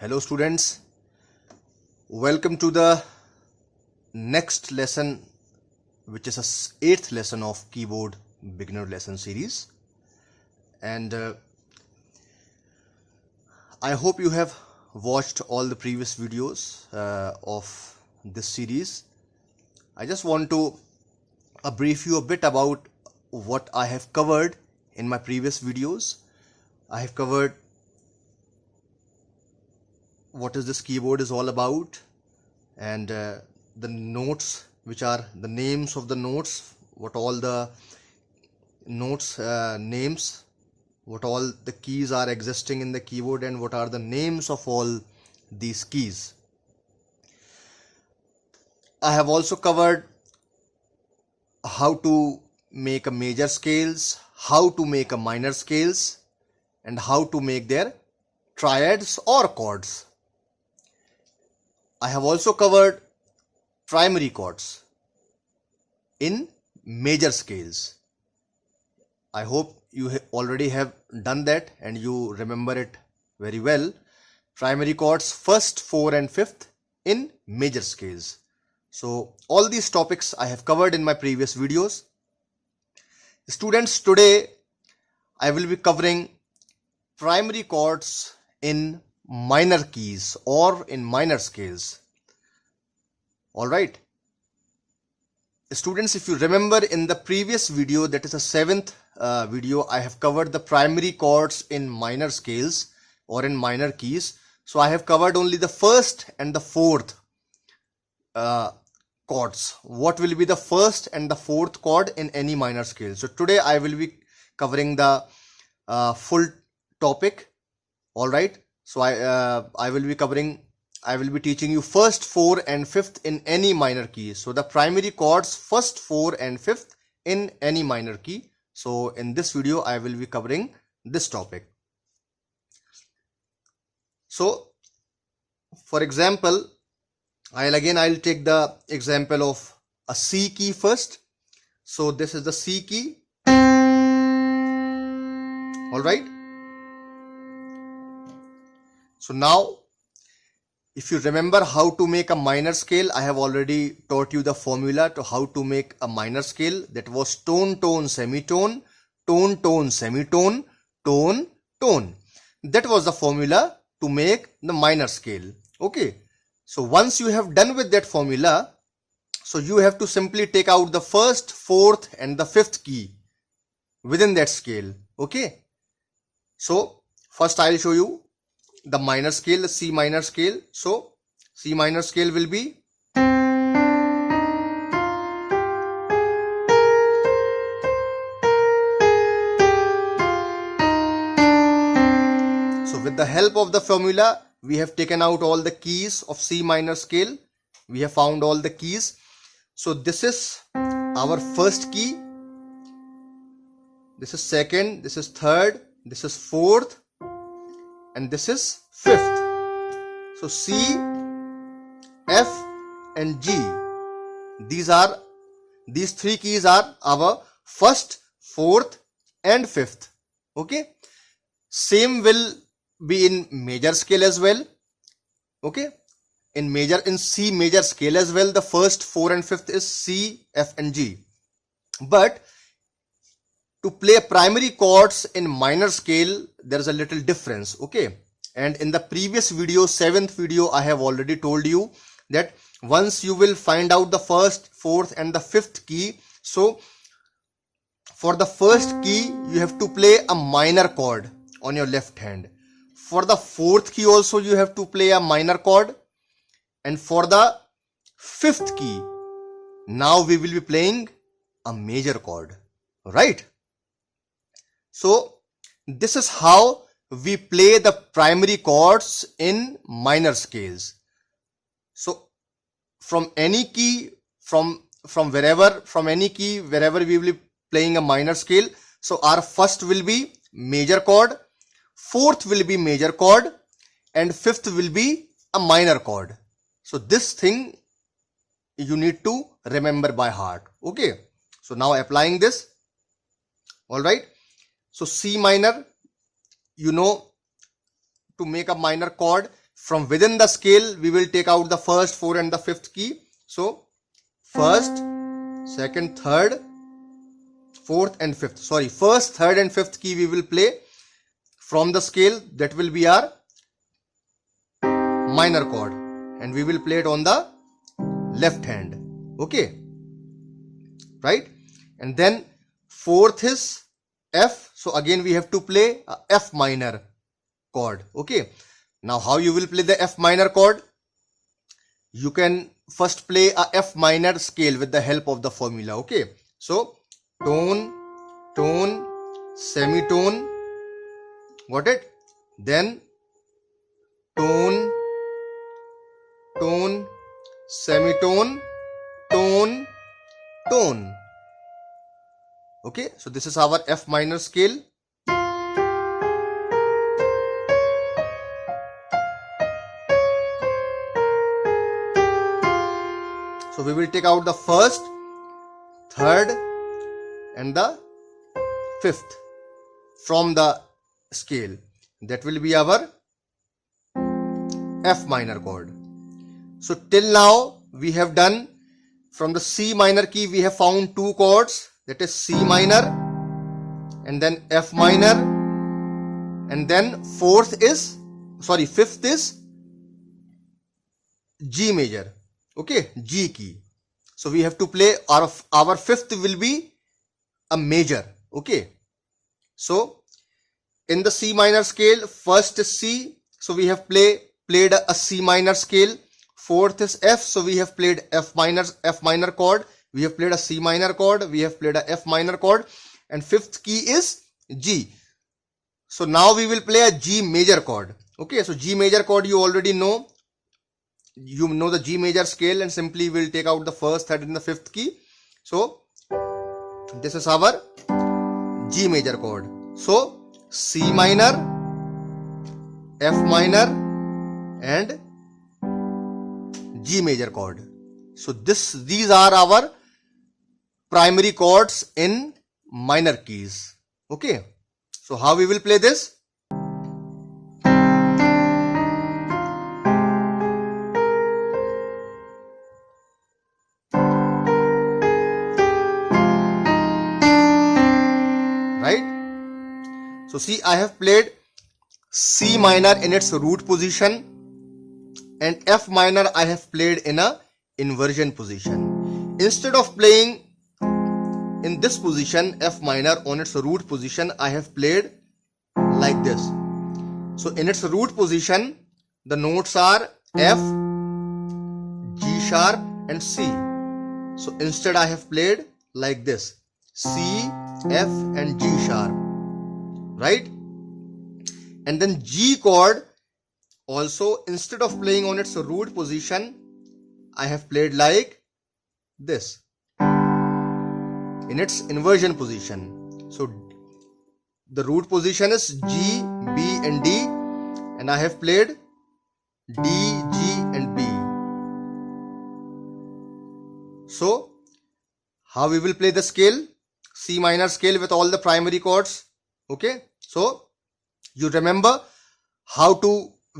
Hello students, welcome to the next lesson, which is a 8th lesson of keyboard beginner lesson series. And I hope you have watched all the previous videos of this series. I just want to brief you a bit about what I have covered in my previous videos. I have covered what is this keyboard is all about, and the notes, which are the names of the notes, what all the notes names, what all the keys are existing in the keyboard, and what are the names of all these keys. I have also covered how to make a major scales, how to make a minor scales, and how to make their triads or chords. I have also covered primary chords in major scales. I hope you already have done that and you remember it very well. Primary chords, first, 4 and 5th in major scales. So all these topics I have covered in my previous videos. Students, today I will be covering primary chords in minor keys or in minor scales. Alright. Students, if you remember in the previous video, that is the 7th video, I have covered the primary chords in minor scales or in minor keys. So I have covered only the first and the fourth chords. What will be the first and the fourth chord in any minor scale? So today I will be covering the full topic. Alright. So I will be teaching you first, 4 and 5th in any minor key. So the primary chords, first, 4 and 5th in any minor key. So in this video I will be covering this topic. So for example, I'll take the example of a C key first. So this is the C key. All right. So now, if you remember how to make a minor scale, I have already taught you the formula to how to make a minor scale. That was tone, tone, semitone, tone, tone, semitone, tone, tone. That was the formula to make the minor scale. Okay. So once you have done with that formula, so you have to simply take out the first, fourth and the 5th key within that scale. Okay. So first I will show you the minor scale, the C minor scale. So C minor scale will be so with the help of the formula, we have taken out all the keys of C minor scale. We have found all the keys. So this is our first key. This is second, this is third, this is fourth, and this is 5th. So C, F and G. These 3 keys are our first, 4th and 5th. Okay. Same will be in major scale as well. Okay. In C major scale as well, the first, 4 and 5th is C, F and G. But to play primary chords in minor scale, there is a little difference. Okay. And in the previous video, 7th video, I have already told you that once you will find out the first, 4th and the 5th key. So for the first key, you have to play a minor chord on your left hand. For the 4th key also, you have to play a minor chord. And for the 5th key, now we will be playing a major chord. Right? So this is how we play the primary chords in minor scales. So from any key, from any key, wherever we will be playing a minor scale. So our first will be major chord, 4th will be major chord, and 5th will be a minor chord. So this thing you need to remember by heart. Okay. So now applying this. All right. So C minor, you know, to make a minor chord, from within the scale, we will take out the first, fourth and the fifth key. So first, second, third, fourth and fifth. Sorry, first, third and fifth key we will play from the scale. That will be our minor chord, and we will play it on the left hand. Okay, right? And then fourth is F. So again we have to play a F minor chord. Okay, now how you will play the F minor chord? You can first play a F minor scale with the help of the formula. Okay, so tone, tone, semitone, got it? Then tone, tone, semitone, tone, tone. Okay, so this is our F minor scale. So we will take out the first, third and the fifth from the scale. That will be our F minor chord. So till now we have done, from the C minor key we have found two chords, that is C minor and then F minor, and then fifth is G major. Okay, G key. So we have to play our fifth will be a major. Okay, so in the C minor scale, first is C, so we have played a C minor scale. Fourth is F, so we have played F minor chord. We have played a C minor chord, we have played a F minor chord, and fifth key is G. So now we will play a G major chord. Okay, so G major chord you already know. You know the G major scale, and simply we'll take out the first, third and the fifth key. So this is our G major chord. So C minor, F minor and G major chord. So these are our primary chords in minor keys. Okay, so how we will play this? Right? So see, I have played C minor in its root position, and F minor I have played in a inversion position. Instead of playing in this position, F minor on its root position, I have played like this. So in its root position, the notes are F, G sharp and C. So instead I have played like this, C, F and G sharp, right? And then G chord also, instead of playing on its root position, I have played like this in its inversion position. So the root position is G, B and D, and I have played D, G and B. So how we will play the scale? C minor scale with all the primary chords. Okay, so you remember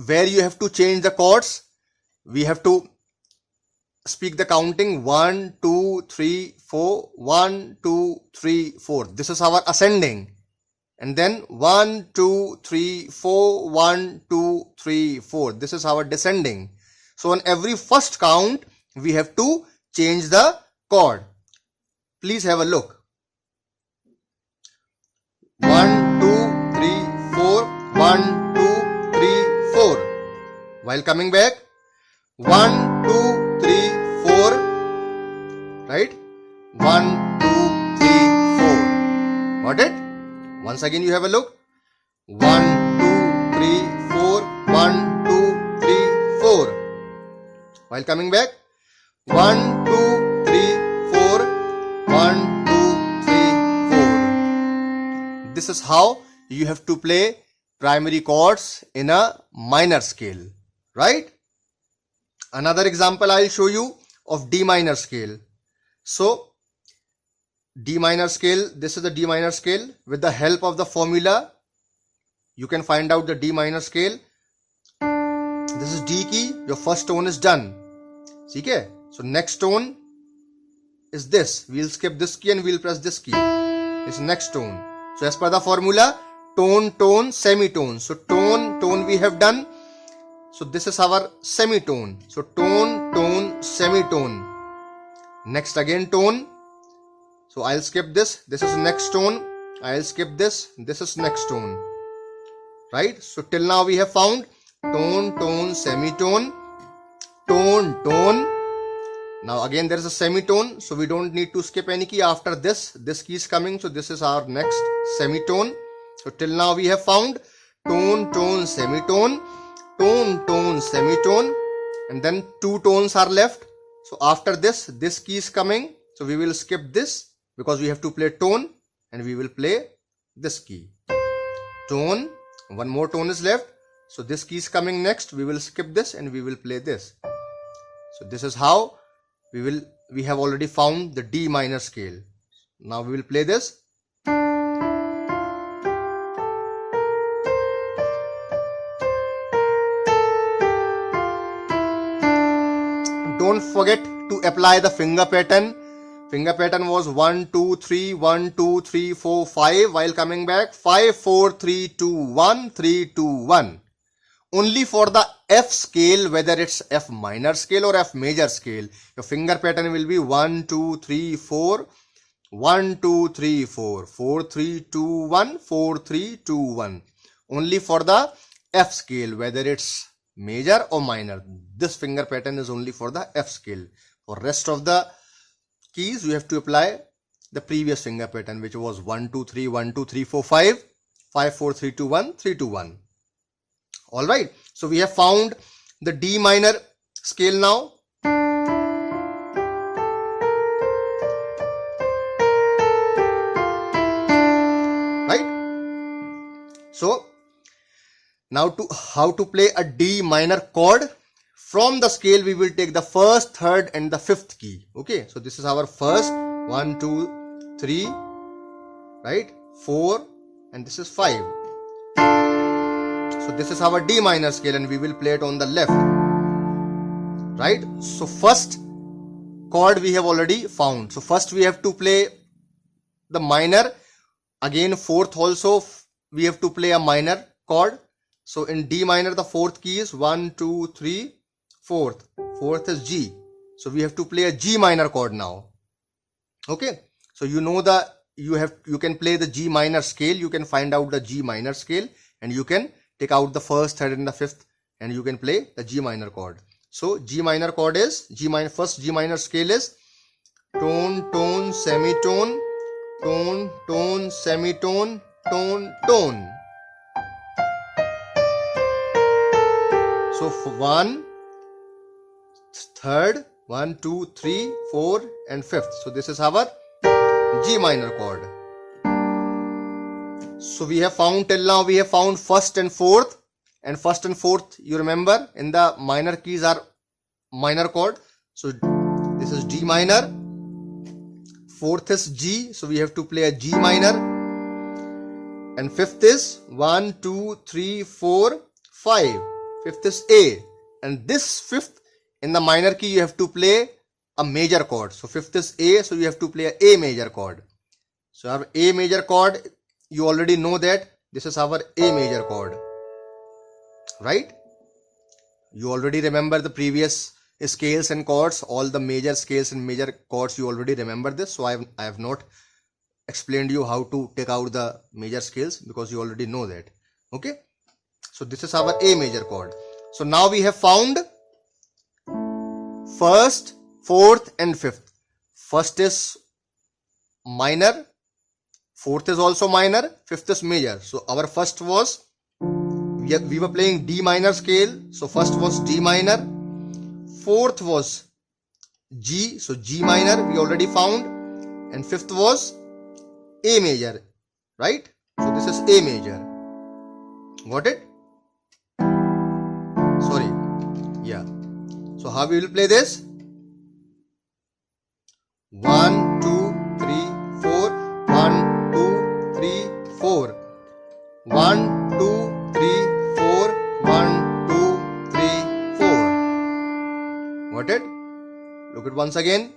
where you have to change the chords. We have to speak the counting 1, 2, 3, 4, 1, 2, 3, 4. This is our ascending. And then 1, 2, 3, 4, 1, 2, 3, 4. This is our descending. So on every first count, we have to change the chord. Please have a look. 1, 2, 3, 4, 1, 2, 3, 4. While coming back, 1, 2, 3, 4, right? 1, 2, 3, 4. Got it? Once again you have a look. 1, 2, 3, 4, 1, 2, 3, 4. While coming back, 1, 2, 3, 4, 1, 2, 3, 4. This is how you have to play primary chords in a minor scale, right? Another example I'll show you of D minor scale. So D minor scale, this is the D minor scale. With the help of the formula, you can find out the D minor scale. this is D key, your first tone is done. Okay, so next tone is this. We'll skip this key and we'll press this key. This is next tone. So as per the formula, tone, tone, semitone. So tone, tone we have done. So this is our semitone. So tone, tone, semitone. Next again tone. So I'll skip this. This is next tone. I'll skip this. This is next tone. Right? So till now we have found tone, tone, semitone, tone, tone. Now again there is a semitone, so we don't need to skip any key after this. This key is coming, so this is our next semitone. So till now we have found tone, tone, semitone, tone, tone, semitone, and then two tones are left. So after this key is coming, so we will skip this because we have to play tone, and we will play this key. Tone, one more tone is left. So this key is coming next, we will skip this and we will play this. So this is how we have already found the D minor scale. Now we will play this. Don't forget to apply the finger pattern. Finger pattern was 1, 2, 3, 1, 2, 3, 4, 5. While coming back, 5, 4, 3, 2, 1, 3, 2, 1. Only for the F scale, whether it's F minor scale or F major scale, your finger pattern will be 1, 2, 3, 4, 1, 2, 3, 4, 4, 3, 2, 1, 4, 3, 2, 1. Only for the F scale, whether it's major or minor. This finger pattern is only for the F scale. For rest of the keys, you have to apply the previous finger pattern, which was 1, 2, 3, 1, 2, 3, 4, 5, 5, 4, 3, 2, 1, 3, 2, 1. Alright, so we have found the D minor scale now. Right? So, now how to play a D minor chord. From the scale, we will take the first, third and the fifth key. Okay, so this is our first, 1, 2, 3, right? 4, and this is 5. So this is our D minor scale and we will play it on the left, right? So first chord we have already found. So first we have to play the minor. Again fourth also we have to play a minor chord. So in D minor the fourth key is 1, 2, 3, fourth. Fourth is G. So we have to play a G minor chord now. Okay. So you know you can play the G minor scale. You can find out the G minor scale and you can take out the first, third and the fifth and you can play the G minor chord. So G minor chord is first G minor scale is tone, tone, semitone, tone, tone, semitone, tone, tone. So for 1, third, 1, 2, 3, 4 and fifth. So this is our G minor chord. So we have found till now, we have found first and fourth, and first and fourth, you remember in the minor keys are minor chord. So this is D minor, fourth is G, so we have to play a G minor, and fifth is 1, 2, 3, 4, 5. Fifth is A, and this fifth in the minor key you have to play a major chord. So fifth is A, so you have to play a A major chord. So our A major chord, you already know that this is our A major chord, right? You already remember the previous scales and chords, all the major scales and major chords, you already remember this. So I have not explained you how to take out the major scales because you already know that. Okay, so this is our A major chord. So now we have found first, fourth and fifth. First is minor, fourth is also minor, fifth is major. So our first was, we were playing D minor scale. So first was D minor, fourth was G, so G minor we already found, and fifth was A major, right? So this is A major. Got it? Sorry. Yeah. So how we will play this? 1, 2, 3, 4. 1, 2, 3, 4. 1, 2, 3, 4. 1, 2, 3, Got it? Look at once again.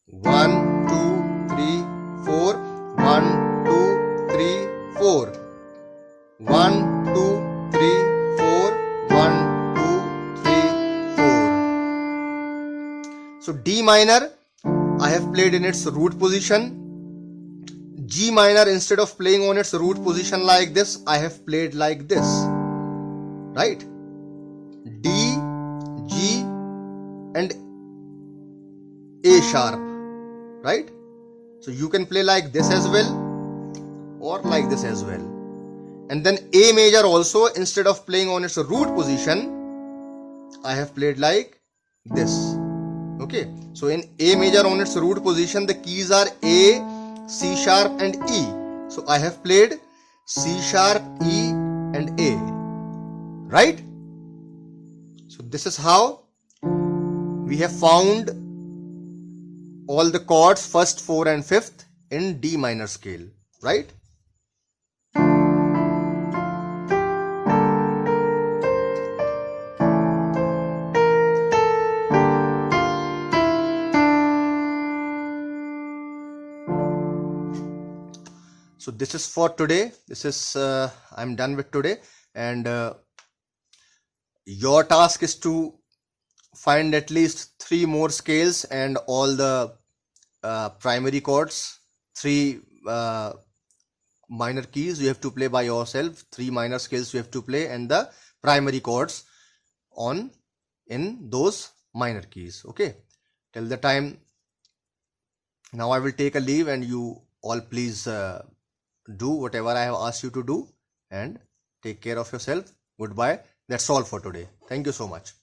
1, 2, 3, 4. 1, 2, 3, 4. 1, 2, 3, 4. 1, 2, 3, 4. So D minor, I have played in its root position. G minor, instead of playing on its root position like this, I have played like this. Right? D, G, and A sharp. Right? So you can play like this as well, or like this as well. And then A major also, instead of playing on its root position, I have played like this. Okay, so in A major on its root position, the keys are A, C sharp and E. So I have played C sharp, E and A. Right? So this is how we have found all the chords first, 4 and 5th in D minor scale. Right? So this is for today. This is I'm done with today, and your task is to find at least 3 more scales and all the primary chords. 3 minor keys you have to play by yourself. 3 minor scales you have to play, and the primary chords in those minor keys. Okay, till the time. Now I will take a leave, and you all please do whatever I have asked you to do, and take care of yourself. Goodbye. That's all for today. Thank you so much.